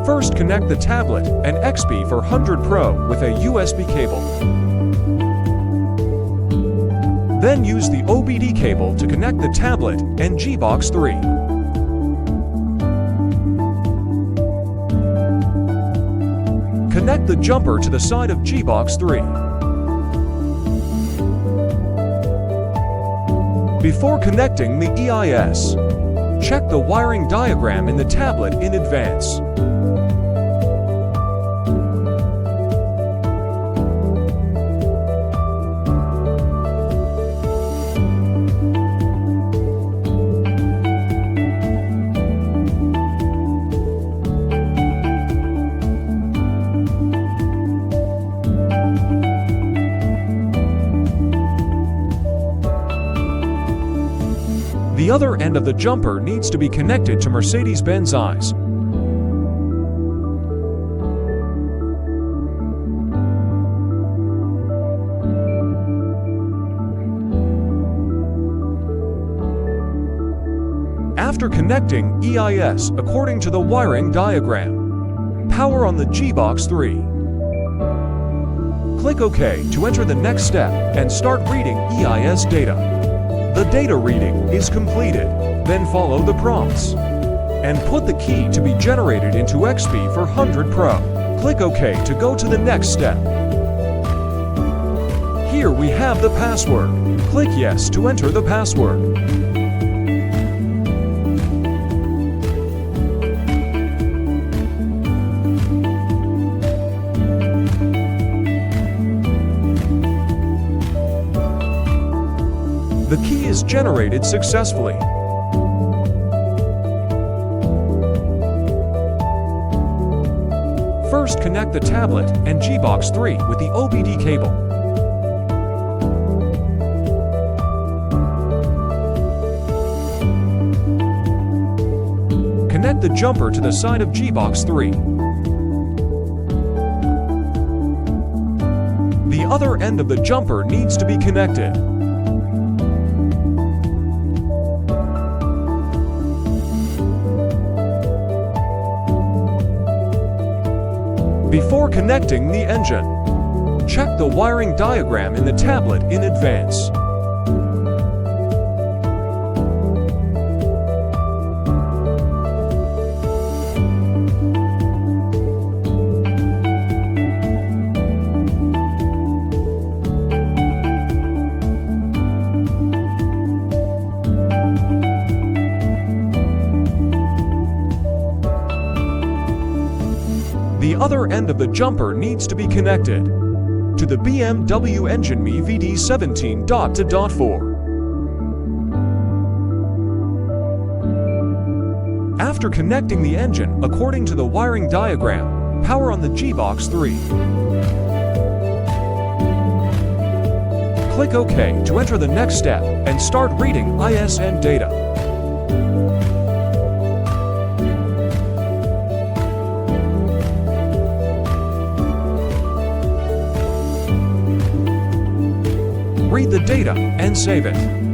First, connect the tablet and XP400 Pro with a USB cable. Then use the OBD cable to connect the tablet and G-BOX3. Connect the jumper to the side of G-BOX3. Before connecting the EIS, check the wiring diagram in the tablet in advance. The other end of the jumper needs to be connected to Mercedes-Benz eyes. After connecting EIS according to the wiring diagram, power on the G-BOX3. Click OK to enter the next step and start reading EIS data. The data reading is completed. Then follow the prompts and put the key to be generated into XP400 Pro. Click OK to go to the next step. Here we have the password. Click Yes to enter the password. The key is generated successfully. First, connect the tablet and G-BOX3 with the OBD cable. Connect the jumper to the side of G-BOX3. The other end of the jumper needs to be connected. Before connecting the engine, check the wiring diagram in the tablet in advance. The other end of the jumper needs to be connected to the BMW engine MEVD17.2.4. After connecting the engine according to the wiring diagram, power on the G-BOX3. Click OK to enter the next step and start reading ISN data. Read the data and save it.